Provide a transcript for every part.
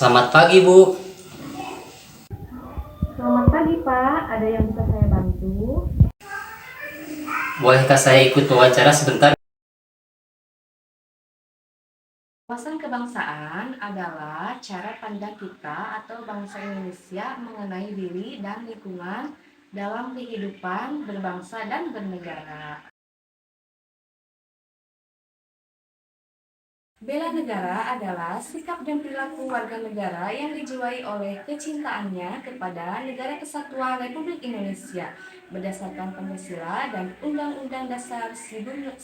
Selamat pagi, Bu. Selamat pagi Pak, ada yang bisa saya bantu? Bolehkah saya ikut wawancara sebentar? Wawasan kebangsaan adalah cara pandang kita atau bangsa Indonesia mengenai diri dan lingkungan dalam kehidupan berbangsa dan bernegara. Bela negara adalah sikap dan perilaku warga negara yang dijiwai oleh kecintaannya kepada Negara Kesatuan Republik Indonesia berdasarkan Pancasila dan Undang-Undang Dasar 1945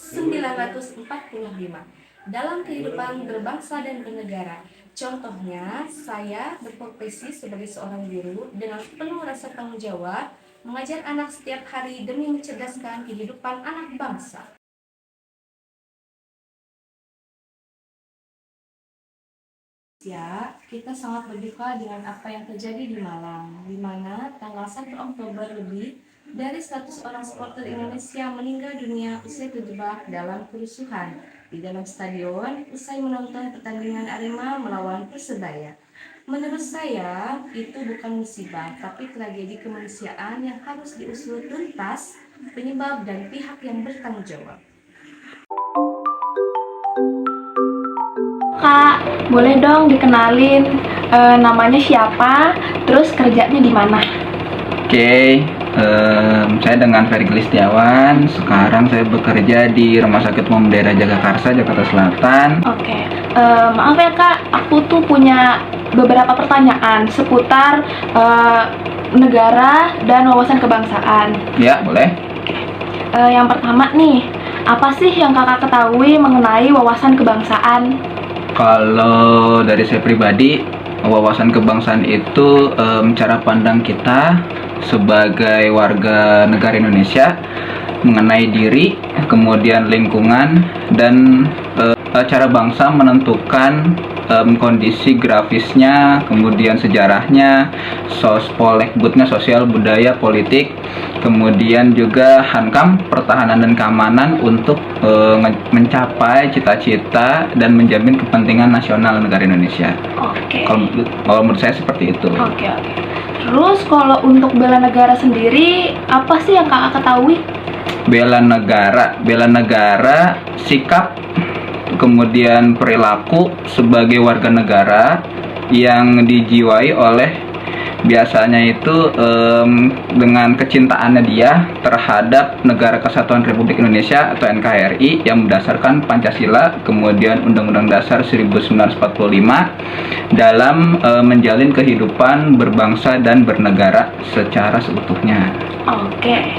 dalam kehidupan berbangsa dan bernegara. Contohnya, saya berprofesi sebagai seorang guru dengan penuh rasa tanggung jawab mengajar anak setiap hari demi mencerdaskan kehidupan anak bangsa. Ya, kita sangat berduka dengan apa yang terjadi di Malang, di mana tanggal 1 Oktober lebih dari 100 orang supporter Indonesia meninggal dunia usai terjebak dalam kerusuhan di dalam stadion usai menonton pertandingan Arema melawan Persebaya. Menurut saya, itu bukan musibah, tapi tragedi kemanusiaan yang harus diusut tuntas penyebab dan pihak yang bertanggung jawab. Kak, boleh dong dikenalin namanya siapa, terus kerjanya di mana? Oke, saya dengan Ferry Setiawan. Sekarang saya bekerja di Rumah Sakit Umum Daerah Jagakarsa, Jakarta Selatan. Oke, maaf ya Kak, aku tuh punya beberapa pertanyaan seputar negara dan wawasan kebangsaan. Ya, boleh. Yang pertama nih, apa sih yang Kakak ketahui mengenai wawasan kebangsaan? Kalau dari saya pribadi, wawasan kebangsaan itu cara pandang kita sebagai warga negara Indonesia mengenai diri, kemudian lingkungan, dan cara bangsa menentukan kondisi grafisnya, kemudian sejarahnya, sospolekbutnya, sosial, budaya, politik, kemudian juga hankam, pertahanan dan keamanan untuk mencapai cita-cita dan menjamin kepentingan nasional negara Indonesia. Oke. Kalau menurut saya seperti itu. Oke. Terus kalau untuk bela negara sendiri, apa sih yang Kakak ketahui? Bela negara, sikap, kemudian perilaku sebagai warga negara yang dijiwai oleh biasanya itu dengan kecintaannya dia terhadap Negara Kesatuan Republik Indonesia atau NKRI yang berdasarkan Pancasila, kemudian Undang-Undang Dasar 1945 dalam menjalin kehidupan berbangsa dan bernegara secara seutuhnya. Oke.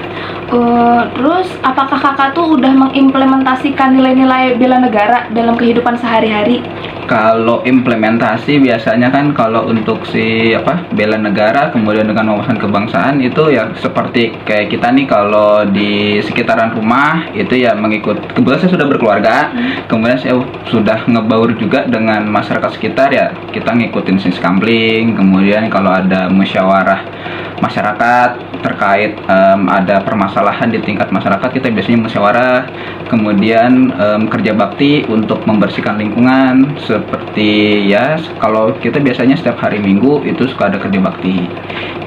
Terus apakah kakak tuh udah mengimplementasikan nilai-nilai bela negara dalam kehidupan sehari-hari? Kalau implementasi biasanya kan kalau untuk bela negara kemudian dengan wawasan kebangsaan itu ya seperti kayak kita nih kalau di sekitaran rumah itu ya mengikut, kebetulan saya sudah berkeluarga, kemudian saya sudah ngebaur juga dengan masyarakat sekitar, ya kita ngikutin siskampling, kemudian kalau ada musyawarah masyarakat terkait ada permasalahan di tingkat masyarakat, kita biasanya musyawarah, kemudian kerja bakti untuk membersihkan lingkungan, seperti ya kalau kita biasanya setiap hari Minggu itu suka ada kerja bakti.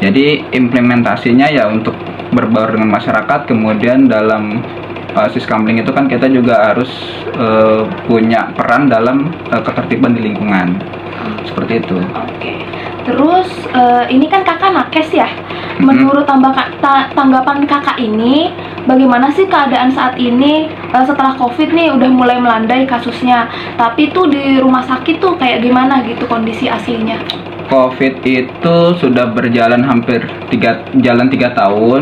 Jadi implementasinya ya untuk berbaur dengan masyarakat, kemudian dalam siskampling itu kan kita juga harus punya peran dalam ketertiban di lingkungan, seperti itu. Oke. Terus ini kan kakak nakes ya. Menurut tanggapan kakak ini, bagaimana sih keadaan saat ini setelah COVID nih udah mulai melandai kasusnya, tapi tuh di rumah sakit tuh kayak gimana gitu kondisi aslinya? COVID itu sudah berjalan hampir 3 tahun.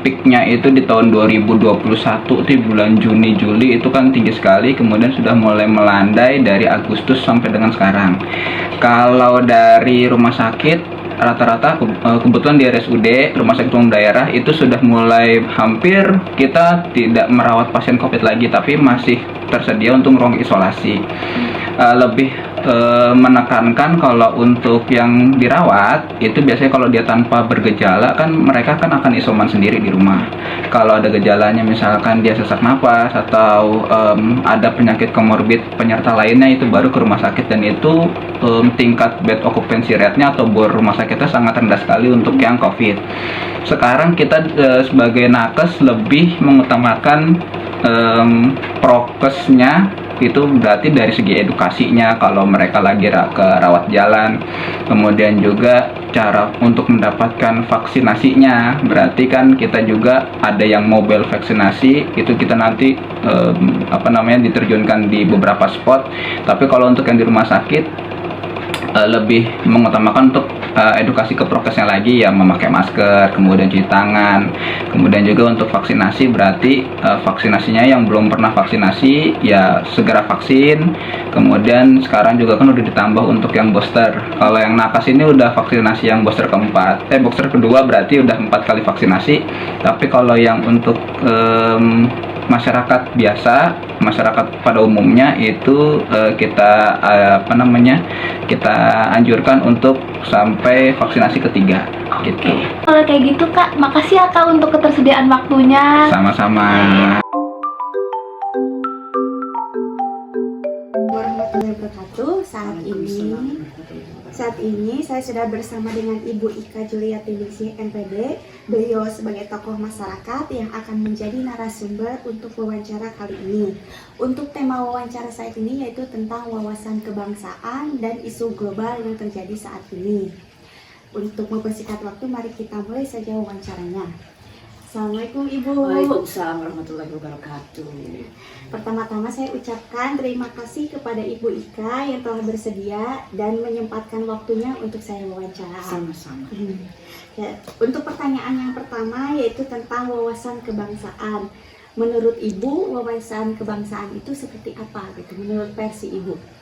Peaknya itu di tahun 2021 di bulan Juni-Juli itu kan tinggi sekali, kemudian sudah mulai melandai dari Agustus sampai dengan sekarang. Kalau dari rumah sakit rata-rata kebetulan di RSUD Rumah Sakit Umum Daerah itu sudah mulai hampir kita tidak merawat pasien COVID lagi, tapi masih tersedia untuk ruang isolasi. Lebih menekankan kalau untuk yang dirawat itu biasanya kalau dia tanpa bergejala kan mereka kan akan isoman sendiri di rumah. Kalau ada gejalanya misalkan dia sesak napas atau ada penyakit komorbid penyerta lainnya itu baru ke rumah sakit, dan itu tingkat bed occupancy rate-nya atau bor rumah sakitnya sangat rendah sekali untuk yang COVID. Sekarang kita sebagai nakes lebih mengutamakan prokesnya, itu berarti dari segi edukasinya kalau mereka lagi ke rawat jalan, kemudian juga cara untuk mendapatkan vaksinasinya, berarti kan kita juga ada yang mobile vaksinasi, itu kita nanti diterjunkan di beberapa spot. Tapi kalau untuk yang di rumah sakit lebih mengutamakan untuk edukasi ke prokesnya lagi, ya memakai masker, kemudian cuci tangan, kemudian juga untuk vaksinasi berarti vaksinasinya yang belum pernah vaksinasi ya segera vaksin. Kemudian sekarang juga kan udah ditambah untuk yang booster. Kalau yang nakes ini udah vaksinasi yang booster booster kedua berarti udah 4 kali vaksinasi. Tapi kalau yang untuk masyarakat biasa, masyarakat pada umumnya itu kita anjurkan untuk sampai vaksinasi ketiga. Gitu. Kalau kayak gitu Kak, makasih ya Kak untuk ketersediaan waktunya. Sama-sama. Warahmatullahi wabarakatuh. Saat ini saya sudah bersama dengan Ibu Ika Juliati Ningsih MPD. Beliau sebagai tokoh masyarakat yang akan menjadi narasumber untuk wawancara kali ini. Untuk tema wawancara saat ini yaitu tentang wawasan kebangsaan dan isu global yang terjadi saat ini. Untuk mempersingkat waktu, mari kita mulai saja wawancaranya. Assalamualaikum Ibu. Waalaikumsalam warahmatullahi wabarakatuh. Pertama-tama saya ucapkan terima kasih kepada Ibu Ika yang telah bersedia dan menyempatkan waktunya untuk saya wawancara. Sama-sama. Ya, untuk pertanyaan yang pertama yaitu tentang wawasan kebangsaan. Menurut Ibu, wawasan kebangsaan itu seperti apa gitu? Menurut versi Ibu?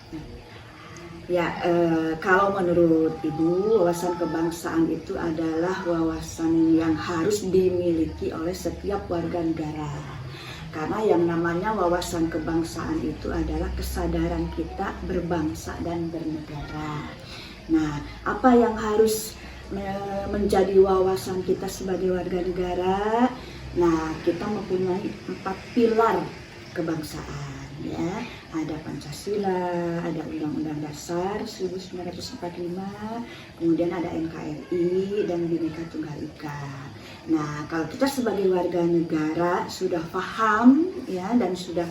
Ya, kalau menurut Ibu, wawasan kebangsaan itu adalah wawasan yang harus dimiliki oleh setiap warga negara. Karena yang namanya wawasan kebangsaan itu adalah kesadaran kita berbangsa dan bernegara. Nah, apa yang harus menjadi wawasan kita sebagai warga negara? Nah, kita mempunyai 4 pilar kebangsaan. Ya, ada Pancasila, ada Undang-Undang Dasar 1945, kemudian ada NKRI dan Bhinneka Tunggal Ika. Nah, kalau kita sebagai warga negara sudah paham ya dan sudah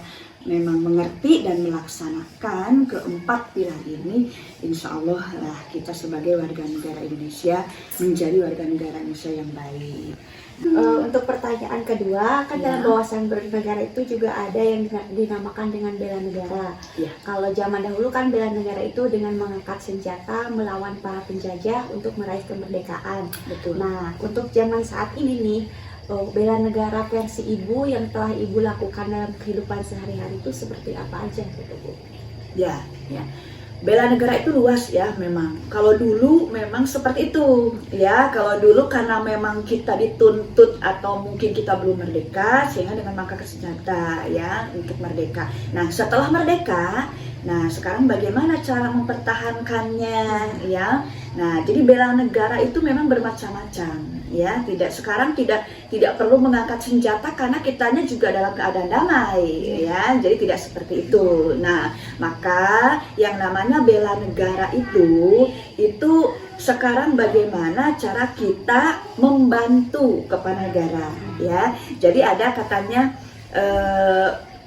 memang mengerti dan melaksanakan keempat pilar ini, insya Allah lah kita sebagai warga negara Indonesia menjadi warga negara Indonesia yang baik. Untuk pertanyaan kedua, kan dalam wawasan bernegara itu juga ada yang dinamakan dengan bela negara. Ya. Kalau zaman dahulu kan bela negara itu dengan mengangkat senjata melawan para penjajah untuk meraih kemerdekaan. Betul. Nah, untuk zaman saat ini nih, bela negara versi Ibu yang telah Ibu lakukan dalam kehidupan sehari-hari itu seperti apa aja gitu Bu? Ya. Bela negara itu luas ya memang. Kalau dulu memang seperti itu ya. Kalau dulu karena memang kita dituntut atau mungkin kita belum merdeka sehingga dengan mengangkat senjata ya untuk merdeka. Nah, setelah merdeka, nah sekarang bagaimana cara mempertahankannya ya. Nah, jadi bela negara itu memang bermacam-macam ya. Sekarang tidak perlu mengangkat senjata karena kitanya juga dalam keadaan damai ya. Jadi tidak seperti itu. Nah, maka yang namanya bela negara itu sekarang bagaimana cara kita membantu kepada negara ya. Jadi ada katanya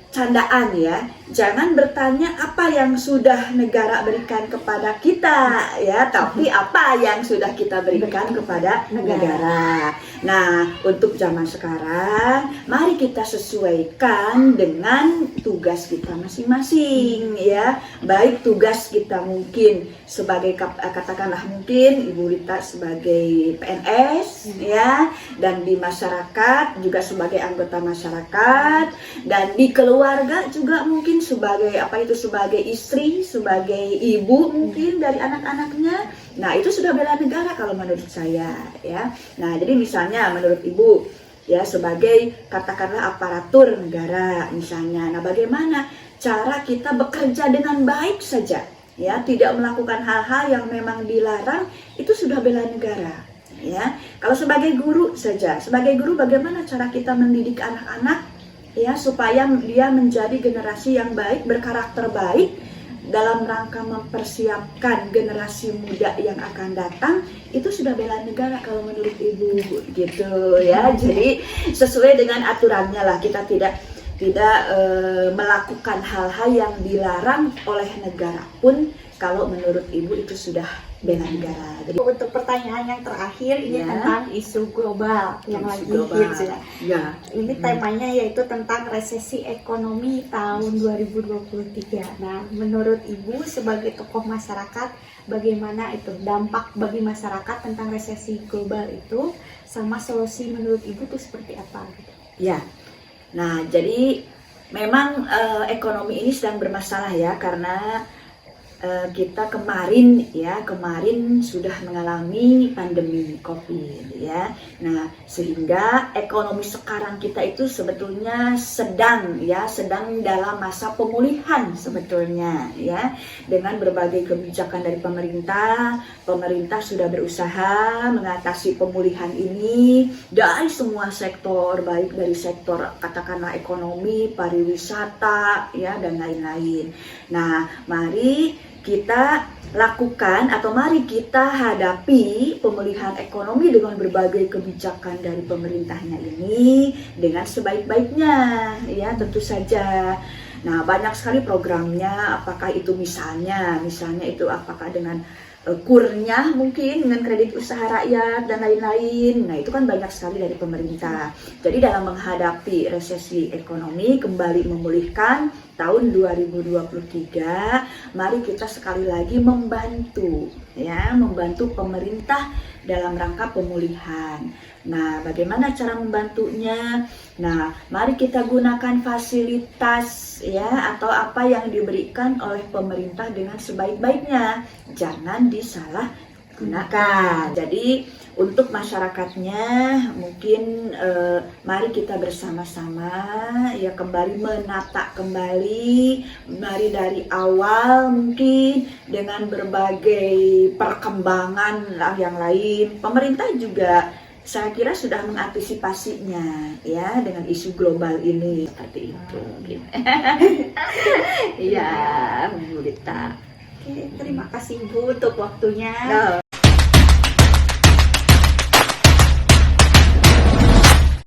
candaan ya, jangan bertanya apa yang sudah negara berikan kepada kita ya, tapi apa yang sudah kita berikan kepada negara. Nah, untuk zaman sekarang mari kita sesuaikan dengan tugas kita masing-masing ya. Baik tugas kita mungkin sebagai katakanlah mungkin Ibu Rita sebagai PNS ya, dan di masyarakat juga sebagai anggota masyarakat, dan di keluarga juga mungkin sebagai sebagai istri, sebagai ibu mungkin dari anak-anaknya. Nah, itu sudah bela negara kalau menurut saya ya. Nah, jadi misalnya menurut Ibu ya sebagai katakanlah aparatur negara misalnya. Nah, bagaimana cara kita bekerja dengan baik saja ya, tidak melakukan hal-hal yang memang dilarang, itu sudah bela negara. Ya, kalau sebagai guru saja, sebagai guru bagaimana cara kita mendidik anak-anak ya supaya dia menjadi generasi yang baik, berkarakter baik dalam rangka mempersiapkan generasi muda yang akan datang, itu sudah bela negara kalau menurut Ibu gitu ya. Jadi sesuai dengan aturannya lah, kita tidak melakukan hal-hal yang dilarang oleh negara pun kalau menurut Ibu itu sudah bela negara. Jadi Untuk pertanyaan yang terakhir ini Ya. tentang isu global yang isu lagi global. hits ya. Ya. Ini temanya yaitu tentang resesi ekonomi tahun 2023. Nah, menurut Ibu sebagai tokoh masyarakat, bagaimana itu dampak bagi masyarakat tentang resesi global itu, sama solusi menurut Ibu itu seperti apa? Ya, nah jadi memang ekonomi ini sedang bermasalah ya, karena kita kemarin sudah mengalami pandemi COVID ya. Nah, sehingga ekonomi sekarang kita itu sebetulnya sedang dalam masa pemulihan sebetulnya ya. Dengan berbagai kebijakan dari pemerintah sudah berusaha mengatasi pemulihan ini dari semua sektor, baik dari sektor katakanlah ekonomi, pariwisata ya dan lain-lain. Nah, mari kita lakukan atau mari kita hadapi pemulihan ekonomi dengan berbagai kebijakan dari pemerintahnya ini dengan sebaik-baiknya ya, tentu saja. Nah, banyak sekali programnya, apakah itu misalnya itu apakah dengan kurnya mungkin dengan kredit usaha rakyat dan lain-lain. Nah, itu kan banyak sekali dari pemerintah. Jadi dalam menghadapi resesi ekonomi kembali memulihkan tahun 2023, mari kita sekali lagi membantu pemerintah dalam rangka pemulihan. Nah, bagaimana cara membantunya? Nah, mari kita gunakan fasilitas ya atau apa yang diberikan oleh pemerintah dengan sebaik-baiknya. Jangan disalahgunakan. Jadi untuk masyarakatnya mungkin mari kita bersama-sama ya kembali menata kembali, mari dari awal mungkin dengan berbagai perkembangan yang lain. Pemerintah juga saya kira sudah mengantisipasinya ya dengan isu global ini seperti itu. Iya, Bu Rita. Oke, terima kasih Ibu untuk waktunya. Nah.